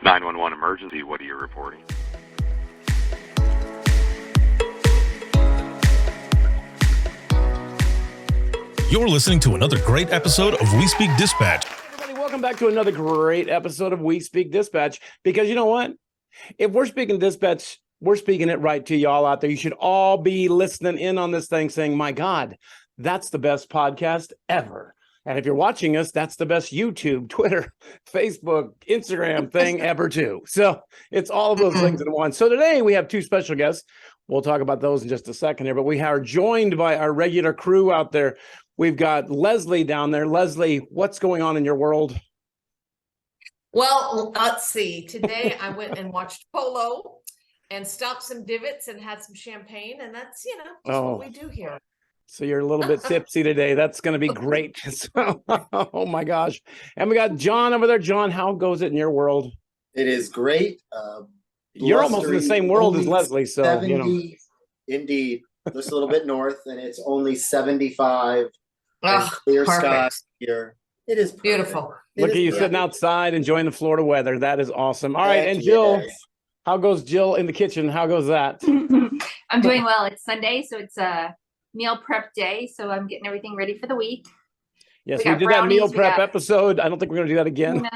911 emergency, what are you reporting? You're listening to another great episode of We Speak Dispatch. Everybody, welcome back to another great episode of We Speak Dispatch. Because you know what? If we're speaking dispatch, we're speaking it right to y'all out there. You should all be listening in on this thing saying, my God, that's the best podcast ever. And if you're watching us, that's the best YouTube, Twitter, Facebook, Instagram thing ever too. So it's all of those things in one. So today we have two special guests. We'll talk about those in just a second here, but we are joined by our regular crew out there. We've got Leslie down there. Leslie, what's going on in your world? Well, let's see. Today I went and watched polo and stopped some divots and had some champagne. And that's, just what we do here. So you're a little bit tipsy today. That's going to be great. So, oh my gosh. And we got John over there. John, how goes it in your world? It is great. You're almost in the same world as Leslie. So, 70, Indeed. Just a little bit north, and it's only 75. Clear skies here. It is perfect. Beautiful. Look at you sitting outside enjoying the Florida weather. That is awesome. All right, and Jill, how goes Jill in the kitchen? How goes that? I'm doing well. It's Sunday, so it's a meal prep day. So I'm getting everything ready for the week. Yes, we did that meal prep episode. I don't think we're going to do that again.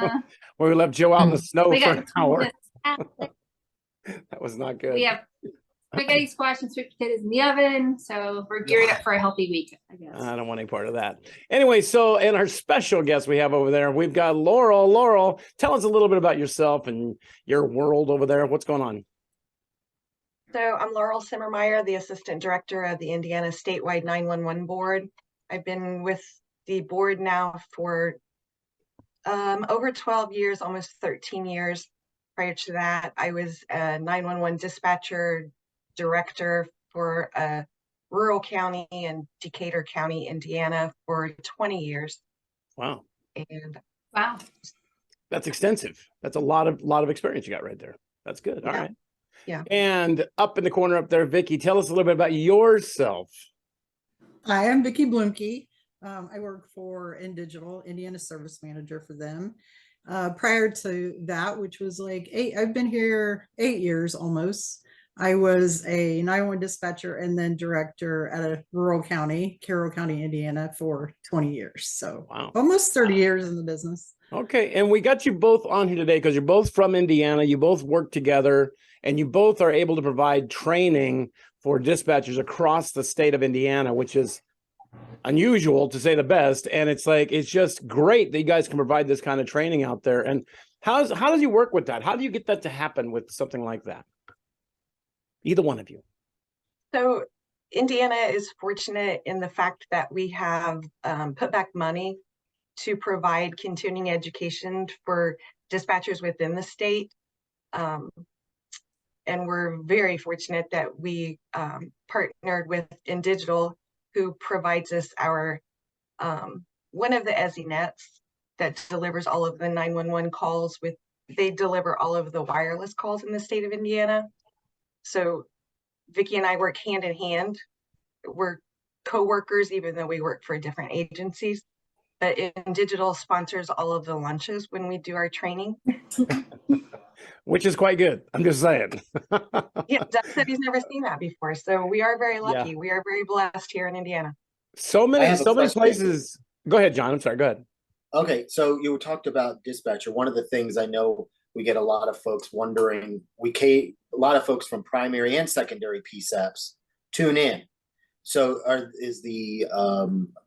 Where we left Joe out in the snow for an hour. That was not good. We have spaghetti, squash, and sweet potatoes in the oven. So we're gearing up for a healthy week, I guess. I don't want any part of that. Anyway, so and our special guest we have over there, we've got Laurel. Laurel, tell us a little bit about yourself and your world over there. What's going on? So I'm Laurel Simmermeyer, the Assistant Director of the Indiana Statewide 911 Board. I've been with the board now for over 12 years, almost 13 years. Prior to that, I was a 911 dispatcher director for rural county in Decatur County, Indiana for 20 years. Wow. And wow. That's extensive. That's a lot of experience you got right there. That's good. All right. Yeah. And up in the corner up there, Vicky, tell us a little bit about yourself. Hi, I'm Vicky Blumke. I work for INdigital, Indiana Service Manager for them. Prior to that, which was like I've been here 8 years almost. I was a 911 dispatcher and then director at a rural county, Carroll County, Indiana for 20 years. So wow. Almost 30 years in the business. Okay. And we got you both on here today because you're both from Indiana. You both work together and you both are able to provide training for dispatchers across the state of Indiana, which is unusual to say the best. And it's just great that you guys can provide this kind of training out there. And how does you work with that? How do you get that to happen with something like that? Either one of you. So Indiana is fortunate in the fact that we have put back money to provide continuing education for dispatchers within the state. And we're very fortunate that we partnered with INdigital, who provides us our one of the ESI nets that delivers all of the 911 calls. They deliver all of the wireless calls in the state of Indiana. So Vicky and I work hand in hand. We're co-workers, even though we work for different agencies. But INdigital sponsors all of the lunches when we do our training. Which is quite good. I'm just saying. Yeah, Doug said he's never seen that before. So we are very lucky. Yeah. We are very blessed here in Indiana. So many places. Go ahead, John. I'm sorry. Go ahead. Okay. So you talked about dispatcher. One of the things I know we get a lot of folks wondering, a lot of folks from primary and secondary PSAPs tune in. So is the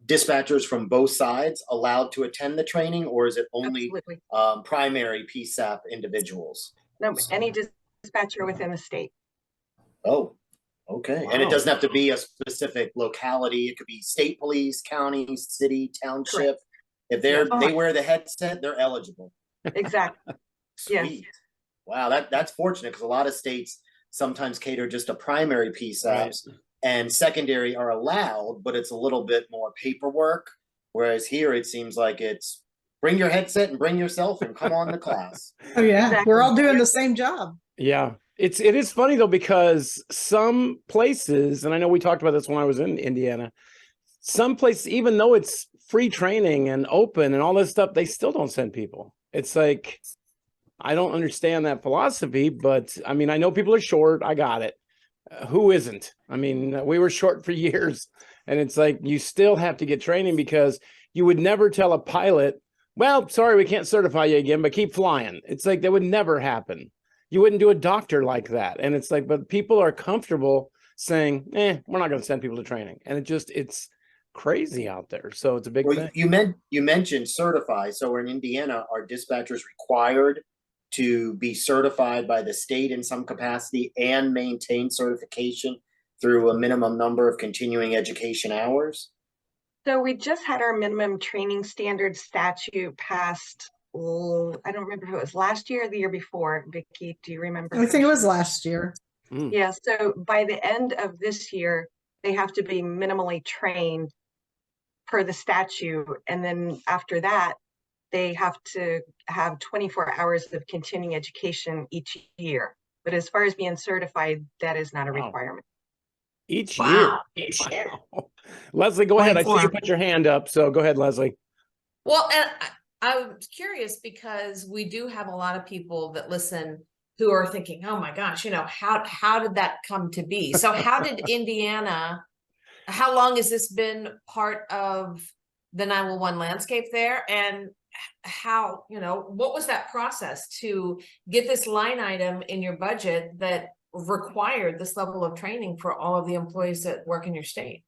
dispatchers from both sides allowed to attend the training, or is it only primary PSAP individuals? No, any dispatcher within the state. Oh, okay. Wow. And it doesn't have to be a specific locality. It could be state police, county, city, township. Correct. If they wear the headset, they're eligible. Exactly. Sweet. Yes. Wow, that's fortunate because a lot of states sometimes cater just to primary PSAPs. Right. And secondary are allowed, but it's a little bit more paperwork. Whereas here, it seems like it's bring your headset and bring yourself and come on to class. Oh yeah, exactly. We're all doing the same job. Yeah, it is funny though, because some places, and I know we talked about this when I was in Indiana, some places, even though it's free training and open and all this stuff, they still don't send people. It's like, I don't understand that philosophy, but I mean, I know people are short. I got it. Who isn't? I mean, we were short for years, and it's like you still have to get training because you would never tell a pilot, well, sorry, we can't certify you again, but keep flying. It's like that would never happen. You wouldn't do a doctor like that. And it's like, but people are comfortable saying, we're not going to send people to training. And it's crazy out there. So it's a big thing. You mentioned certify. So in Indiana, are dispatchers required to be certified by the state in some capacity and maintain certification through a minimum number of continuing education hours? So we just had our minimum training standard statute passed. I don't remember if it was last year or the year before. Vicky, do you remember? I think it was last year. Yeah, so by the end of this year, they have to be minimally trained per the statute. And then after that, they have to have 24 hours of continuing education each year. But as far as being certified, that is not a requirement. Each year. Leslie, go ahead. I see you put your hand up. So go ahead, Leslie. Well, and I'm curious because we do have a lot of people that listen who are thinking, oh my gosh, you know, how did that come to be? So how did Indiana, how long has this been part of the 911 landscape there? And how, you know, what was that process to get this line item in your budget that required this level of training for all of the employees that work in your state?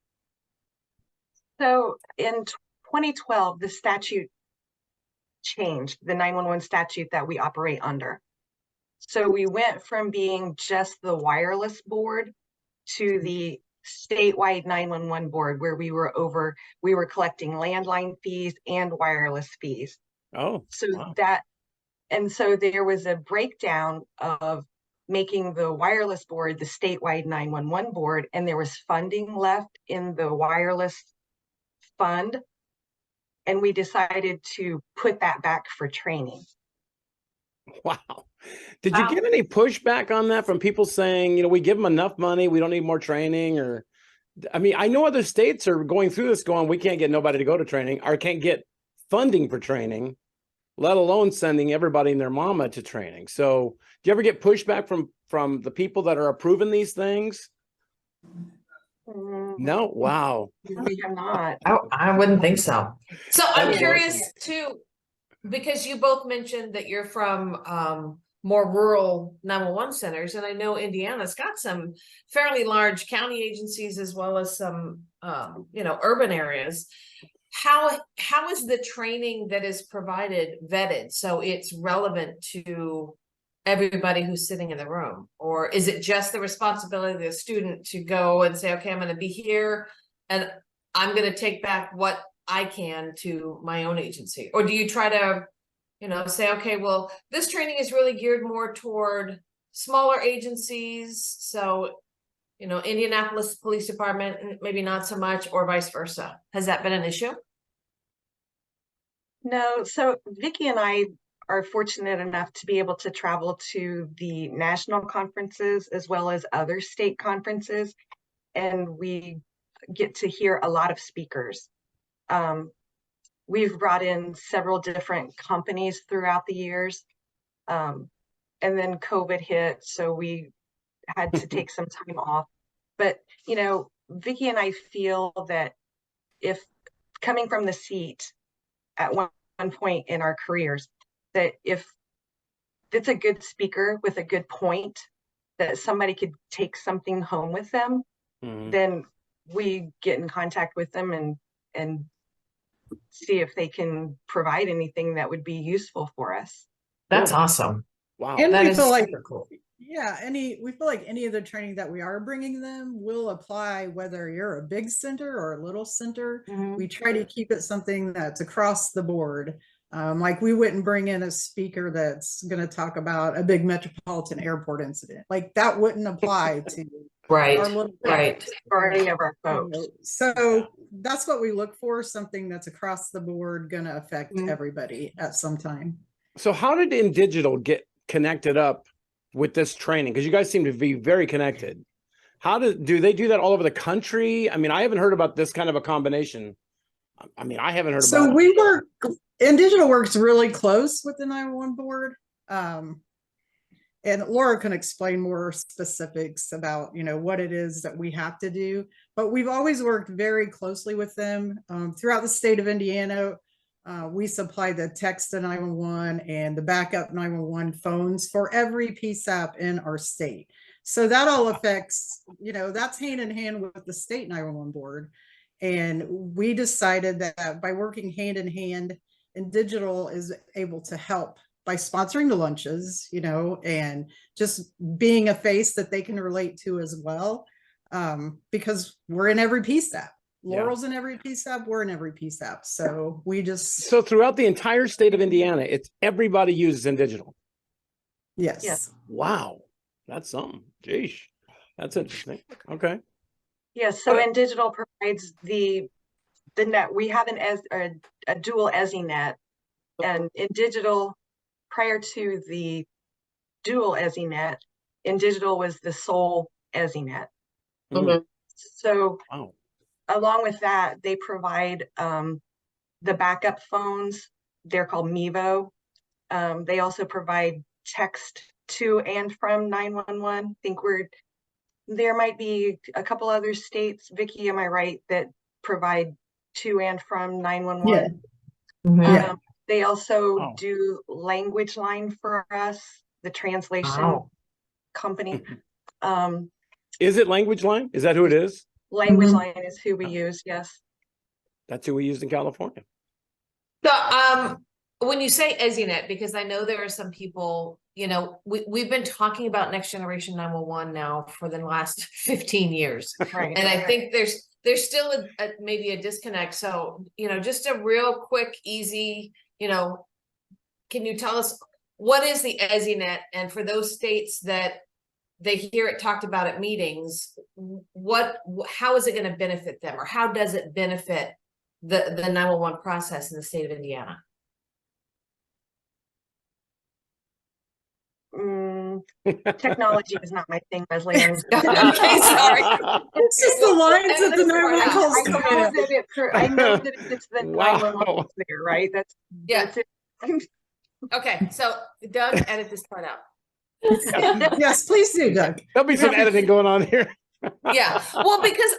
So in 2012, the statute changed, the 911 statute that we operate under. So we went from being just the wireless board to the statewide 911 board, where we were collecting landline fees and wireless fees. Oh, so wow. And so there was a breakdown of making the wireless board the statewide 911 board, and there was funding left in the wireless fund, and we decided to put that back for training. Wow. Did you get any pushback on that from people saying, you know, we give them enough money, we don't need more training? Or, I mean, I know other states are going through this going, we can't get nobody to go to training or can't get funding for training, let alone sending everybody and their mama to training. So do you ever get pushback from the people that are approving these things? No. Wow. We have not. I wouldn't think so. So I'm curious too, because you both mentioned that you're from more rural 911 centers, and I know Indiana's got some fairly large county agencies as well as some you know, urban areas. How is the training that is provided vetted so it's relevant to everybody who's sitting in the room? Or is it just the responsibility of the student to go and say, okay, I'm going to be here and I'm going to take back what I can to my own agency? Or do you try to, you know, say, okay, well, this training is really geared more toward smaller agencies, so, you know, Indianapolis Police Department, maybe not so much, or vice versa? Has that been an issue? No. So Vicky and I are fortunate enough to be able to travel to the national conferences as well as other state conferences, and we get to hear a lot of speakers. We've brought in several different companies throughout the years, and then COVID hit, so we had to take some time off. But, you know, Vicky and I feel that if coming from the seat at one point in our careers, that if it's a good speaker with a good point, that somebody could take something home with them, then we get in contact with them and see if they can provide anything that would be useful for us. That's awesome. Wow. And That we is feel like, super cool. yeah, we feel like any of the training that we are bringing them will apply whether you're a big center or a little center. We try to keep it something that's across the board. Like we wouldn't bring in a speaker that's going to talk about a big metropolitan airport incident. Like that wouldn't apply to Right, our little right. Majority of our folks. So that's what we look for, something that's across the board, going to affect everybody at some time. So how did INdigital get connected up with this training? Because you guys seem to be very connected. How do they do that all over the country? I mean, I haven't heard about this kind of a combination. I mean, I haven't heard about it. So INdigital works really close with the 911 board. And Laura can explain more specifics about, what it is that we have to do. But we've always worked very closely with them throughout the state of Indiana. We supply the text to 911 and the backup 911 phones for every PSAP in our state. So that all affects, that's hand in hand with the state 911 board. And we decided that by working hand in hand, INdigital is able to help by sponsoring the lunches, and just being a face that they can relate to as well. Because we're in every PSAP. Laurel's in every PSAP, we're in every PSAP. So we just. So throughout the entire state of Indiana, it's everybody uses INdigital. Yes. Yes. Wow. That's something. Geesh. That's interesting. Okay. Yes. So INdigital provides the net. We have a dual ESI net, and INdigital, prior to the dual ESI net, INdigital was the sole ESI net. Mhm. So Wow. along with that, they provide the backup phones. They're called Mevo. They also provide text to and from 911. I think there might be a couple other states, Vicky, am I right, that provide to and from 911? Yeah. They also Wow. do language line for us, the translation company. Is it Language Line? Is that who it is? Language line is who we use, yes. That's who we used in California. So, when you say EZNet, because I know there are some people, we've been talking about next generation 911 now for the last 15 years. Right. And I think there's still maybe a disconnect. So, just a real quick, easy, can you tell us what is the EZNet? And for those states that they hear it talked about at meetings, how is it going to benefit them, or how does it benefit the 911 process in the state of Indiana? Technology is not my thing, Leslie. Okay, sorry. It's just the lines that the 911 calls I come know in. that I know that it's the Wow. 911 there, right? That's it. Okay, so Doug, edit this part out. Yes, please do, Doug. There'll be some editing going on here. Yeah, well, because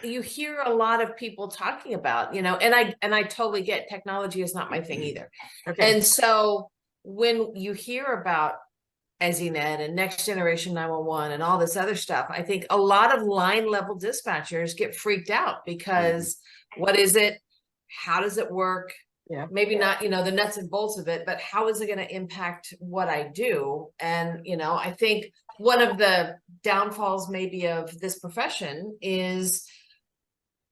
you hear a lot of people talking about, and I totally get technology is not my thing either. Okay. And so when you hear about EZNet and next generation 911 and all this other stuff, I think a lot of line level dispatchers get freaked out because what is it? How does it work? Yeah. Maybe not, the nuts and bolts of it, but how is it going to impact what I do? And, I think one of the downfalls maybe of this profession is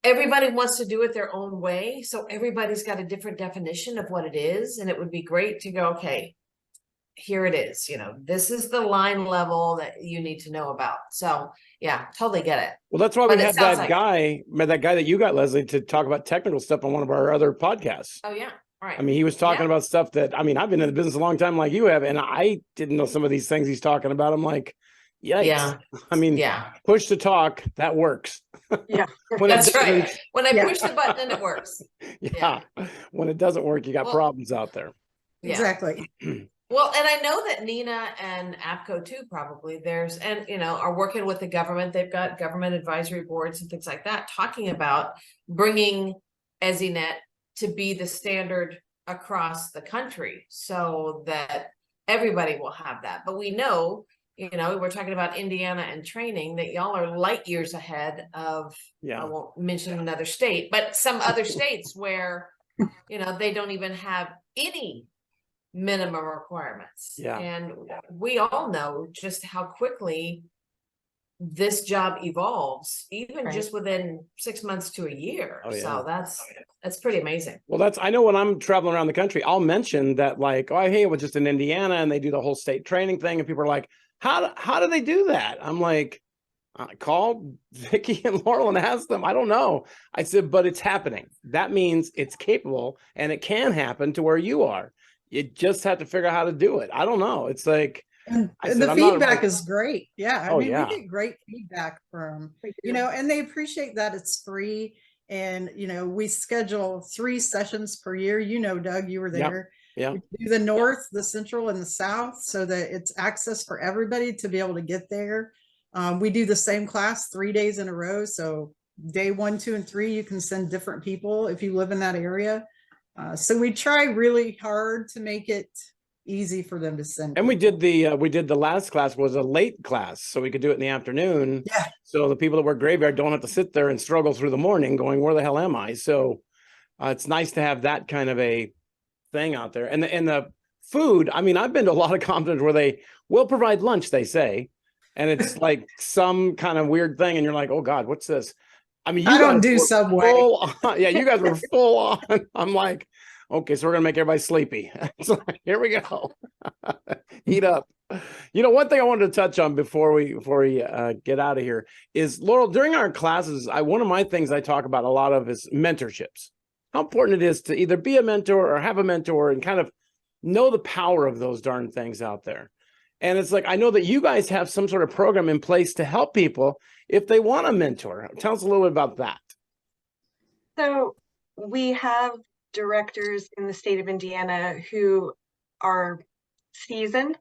everybody wants to do it their own way. So everybody's got a different definition of what it is. And it would be great to go, okay, here it is. This is the line level that you need to know about. So yeah, totally get it. Well, that's why But we it had sounds that like- guy that you got, Leslie, to talk about technical stuff on one of our other podcasts. Oh yeah. All right. I mean, he was talking Yeah. about stuff that, I've been in the business a long time like you have, and I didn't know some of these things he's talking about. I'm like, yikes. Yeah. Yeah. Push to talk, that works. Yeah. When it That's right. doesn't- When I push the button and it works. Yeah. When it doesn't work, you got Well, problems out there. Yeah. Exactly. Well, and I know that Nina and APCO too, probably are working with the government. They've got government advisory boards and things like that, talking about bringing EZNet to be the standard across the country so that everybody will have that. But we know, we're talking about Indiana and training, that y'all are light years ahead of, I won't mention another state, but some other states where, they don't even have any minimum requirements. Yeah. And we all know just how quickly this job evolves, even just within 6 months to a year. Oh, yeah. So that's pretty amazing. Well, I know when I'm traveling around the country, I'll mention that, like, oh, hey, it was just in Indiana and they do the whole state training thing. And people are like, how do they do that? I'm like, call Vicky and Laurel and ask them. I don't know. I said, but it's happening. That means it's capable and it can happen to where you are. You just have to figure out how to do it. I don't know. It's like, And said, the I'm not feedback is great. Yeah. Oh, we yeah. get great feedback from, and they appreciate that it's free. And, we schedule 3 sessions per year. Doug, you were there. Yeah. We do the north, the central, and the south so that it's access for everybody to be able to get there. We do the same class 3 days in a row. So day 1, 2, and 3, you can send different people if you live in that area. So we try really hard to make it easy for them to send. And people. we did the last class was a late class, so we could do it in the afternoon. Yeah. So the people that work graveyard don't have to sit there and struggle through the morning going, where the hell am I? So it's nice to have that kind of a thing out there. And the food, I mean, I've been to a lot of conferences where they will provide lunch, they say, and it's like some kind of weird thing, and you're like, oh God, what's this? I mean, I don't do Subway. Yeah, you guys were full on. I'm like, okay, so we're gonna make everybody sleepy. So here we go. Eat up. You know, one thing I wanted to touch on before we get out of here is, Laurel, during our classes, one of my things I talk about a lot of is mentorships. How important it is to either be a mentor or have a mentor and kind of know the power of those darn things out there. And it's like, I know that you guys have some sort of program in place to help people if they want a mentor. Tell us a little bit about that. So we have directors in the state of Indiana who are seasoned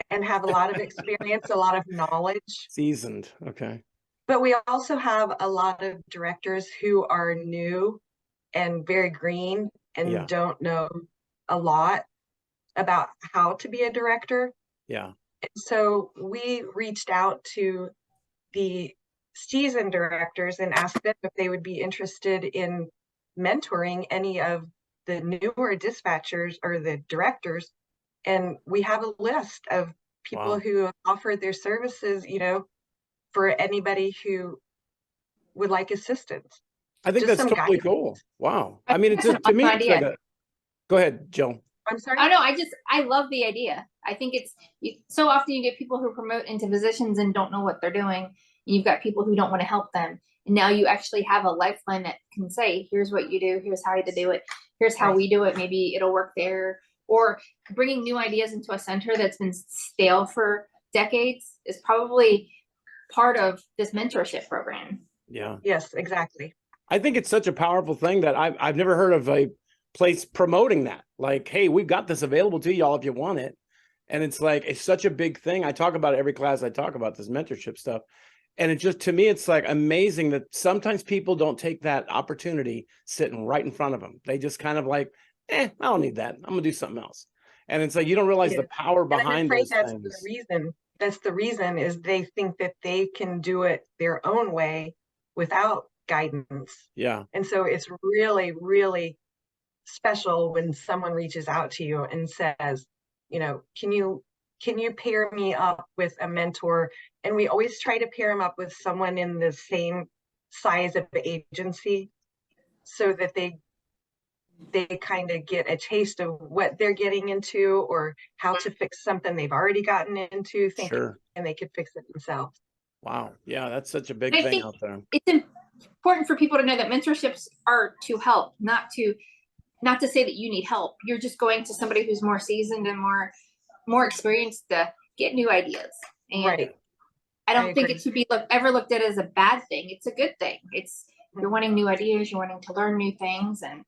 and have a lot of experience, a lot of knowledge. Seasoned, okay. But we also have a lot of directors who are new and very green and don't know a lot about how to be a director. Yeah. And so we reached out to the seasoned directors and asked them if they would be interested in mentoring any of the newer dispatchers or the directors. And we have a list of people who have offered their services, you know, for anybody who would like assistance. I think Just that's totally guidance. cool. Wow. I mean, it's just, to me, it's like a, go ahead, Jill. I'm sorry. I know. I love the idea. I think so often you get people who promote into positions and don't know what they're doing. And you've got people who don't want to help them. And now you actually have a lifeline that can say, here's what you do. Here's how to do it. Here's how we do it. Maybe it'll work there. Or bringing new ideas into a center that's been stale for decades is probably part of this mentorship program. Yeah. Yes, exactly. I think it's such a powerful thing that I've never heard of a place promoting that. Like, hey, we've got this available to y'all if you want it. And it's like, it's such a big thing. I talk about it every class I talk about this mentorship stuff. And it just, to me, it's like amazing that sometimes people don't take that opportunity sitting right in front of them. They just kind of like, I don't need that. I'm gonna do something else. And it's like, you don't realize the power behind those things. That's the reason is they think that they can do it their own way without guidance. Yeah. And so it's really, really special when someone reaches out to you and says, you know, can you pair me up with a mentor? And we always try to pair them up with someone in the same size of the agency so that they kind of get a taste of what they're getting into or how to fix something they've already gotten into, and they could fix it themselves. Wow. Yeah, that's such a big thing out there. It's important for people to know that mentorships are to help, not to say that you need help. You're just going to somebody who's more seasoned and more experienced to get new ideas. And I don't think it should be ever looked at as a bad thing. It's a good thing. You're wanting new ideas, you're wanting to learn new things, and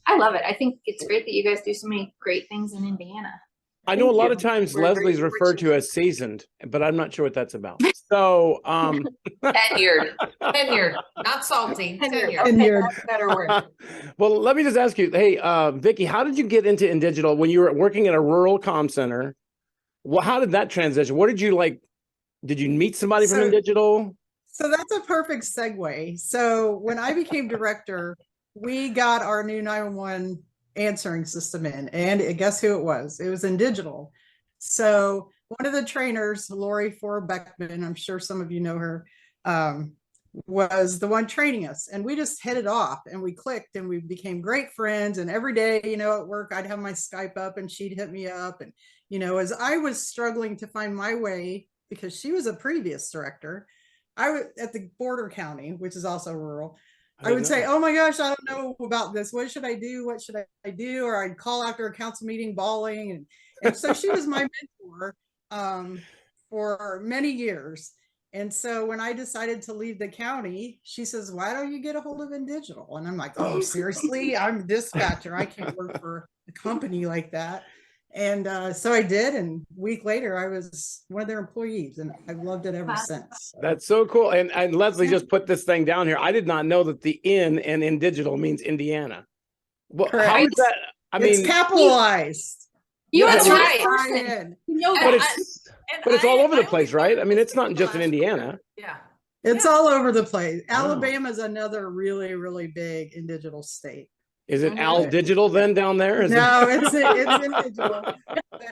I love it. I think it's great that you guys do so many great things in Indiana. I know a lot of times Leslie's referred to as seasoned, but I'm not sure what that's about. So tenured, not salty, tenured. Okay, that's a better word. Well, let me just ask you, hey, Vicky, how did you get into INdigital when you were working at a rural comm center? Well, how did that transition? What did you like? Did you meet somebody from INdigital? So that's a perfect segue. So when I became director, we got our new 911 answering system in, and guess who it was? It was INdigital. So one of the trainers, Lori Beckman, I'm sure some of you know her, was the one training us, and we just hit it off and we clicked and we became great friends. And every day, you know, at work, I'd have my Skype up and she'd hit me up. And, you know, as I was struggling to find my way, because she was a previous director, I was at the border county, which is also rural. I would say, oh my gosh, I don't know about this. What should I do? What should I do? Or I'd call after a council meeting bawling. And so she was my mentor for many years. And so when I decided to leave the county, she says, why don't you get a hold of INdigital? And I'm like, oh, seriously? I'm a dispatcher. I can't work for a company like that. And so I did, and a week later I was one of their employees, and I've loved it ever since. That's so cool. And Leslie just put this thing down here. I did not know that the in digital means Indiana. Well, how Correct. is that? I mean, It's capitalized. You That's are the right. person. You know but that. it's all over the place, only right? found I mean, this it's not in just in last Indiana. year. Yeah. It's all over the place. Wow. Alabama is another really, really big INdigital state. Is it Mhm. Al Digital then down there? Is No, it? it's INdigital.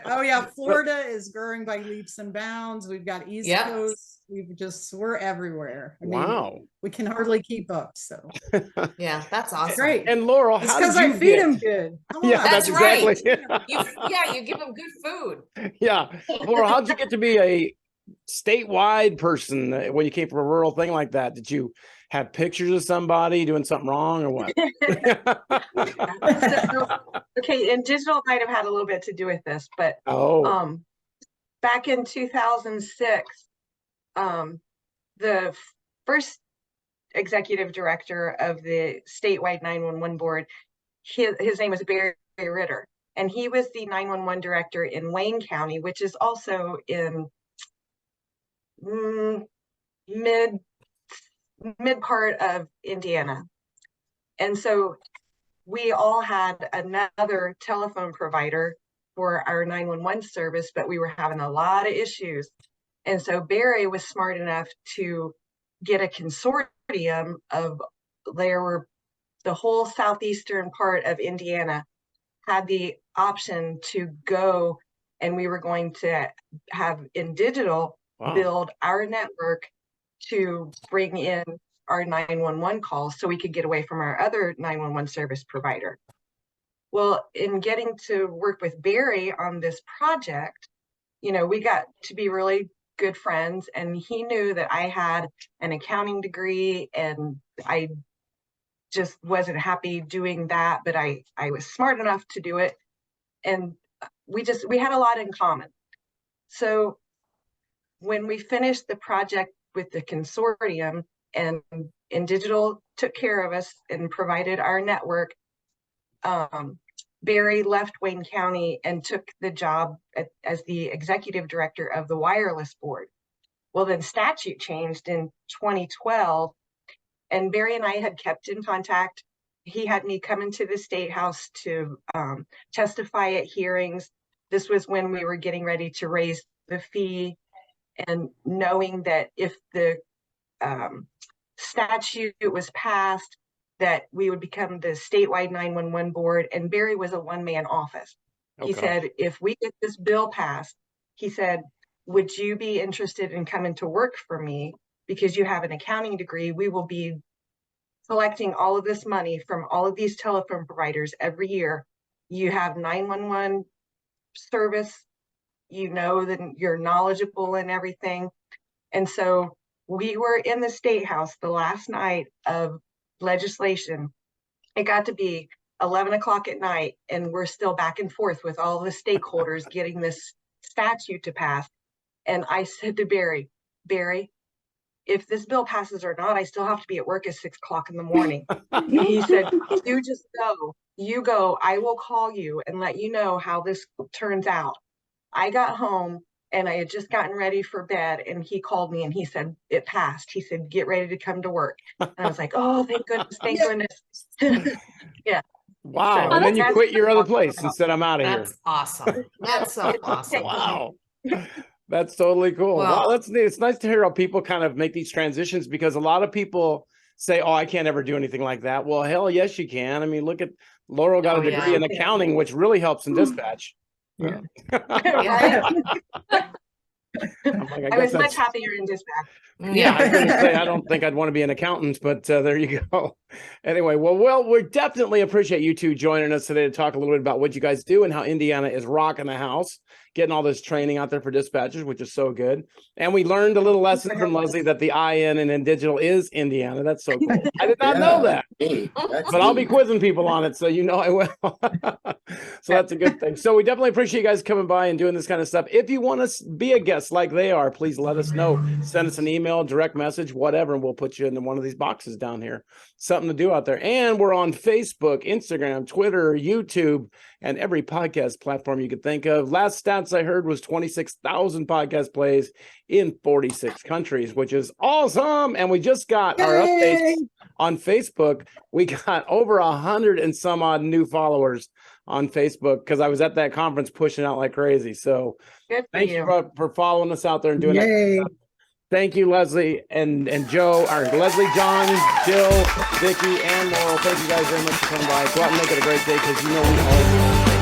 Oh yeah, Florida is growing by leaps and bounds. We've got East Yep. Coast. We're everywhere. I mean, Wow. we can hardly keep up. So Yeah, that's awesome. great. And Laurel, It's how did because I you feed get? them good. Come Yeah, on. that's right. exactly. You give them good food. Yeah, Laurel, how'd you get to be a statewide person when you came from a rural thing like that? Did you have pictures of somebody doing something wrong or what? So, okay, and digital might have had a little bit to do with this, but Oh, back in 2006, the first executive director of the statewide 911 board, his name was Barry Ritter, and he was the 911 director in Wayne County, which is also in mid part of Indiana. And so we all had another telephone provider for our 911 service, but we were having a lot of issues. And so Barry was smart enough to get a consortium of, the whole southeastern part of Indiana had the option to go, and we were going to have INdigital wow. build our network to bring in our 911 calls so we could get away from our other 911 service provider. Well, in getting to work with Barry on this project, we got to be really good friends, and he knew that I had an accounting degree and I just wasn't happy doing that, but I was smart enough to do it. And we had a lot in common. So when we finished the project with the consortium and INdigital took care of us and provided our network, Barry left Wayne County and took the job as the executive director of the wireless board. Well, then statute changed in 2012, and Barry and I had kept in contact. He had me come into the state house to testify at hearings. This was when we were getting ready to raise the fee, and knowing that if the statute was passed, that we would become the statewide 911 board, and Barry was a one-man office. He said, if we get this bill passed, he said, would you be interested in coming to work for me? Because you have an accounting degree, we will be collecting all of this money from all of these telephone providers every year. You have 911 service, that you're knowledgeable and everything. And so we were in the state house the last night of legislation. It got to be 11 o'clock at night, and we're still back and forth with all the stakeholders getting this statute to pass. And I said to Barry, if this bill passes or not, I still have to be at work at 6 o'clock in the morning. He said, you just go, I will call you and let you know how this turns out. I got home and I had just gotten ready for bed, and he called me and he said, it passed. He said, get ready to come to work. And I was like, oh, thank goodness. Yeah. Wow. So And then you that's quit your other what I'm place talking and said, I'm out of here. That's awesome. That's so awesome. Wow. That's totally cool. Wow. Wow, that's neat. It's nice to hear how people kind of make these transitions, because a lot of people say, oh, I can't ever do anything like that. Well, hell yes, you can. I mean, look at Laurel got Oh, a degree yeah. in accounting, which really helps in dispatch. Yeah. Yeah. I'm like, I guess was much that's- happier in dispatch. Yeah, I was going to say, I don't think I'd want to be an accountant, but there you go. Anyway, well, we definitely appreciate you two joining us today to talk a little bit about what you guys do and how Indiana is rocking the house, getting all this training out there for dispatchers, which is so good. And we learned a little lesson from Leslie that the IN and INdigital is Indiana. That's so cool. I did not know that. Hey, that's But I'll be neat. quizzing people on it, so I will. So that's a good thing. So we definitely appreciate you guys coming by and doing this kind of stuff. If you want to be a guest like they are, please let us know. Send us an email email, direct message, whatever, and we'll put you in one of these boxes down here. Something to do out there. And we're on Facebook, Instagram, Twitter, YouTube, and every podcast platform you could think of. Last stats I heard was 26,000 podcast plays in 46 countries, which is awesome. And we just got our updates on Facebook. We got over 100 and some odd new followers on Facebook because I was at that conference pushing out like crazy. So thank you for following us out there and doing that. Thank you, Leslie and Joe, or Leslie, John, Jill, Vicky, and Laurel. Thank you guys very much for coming by. Go out and make it a great day because you know we always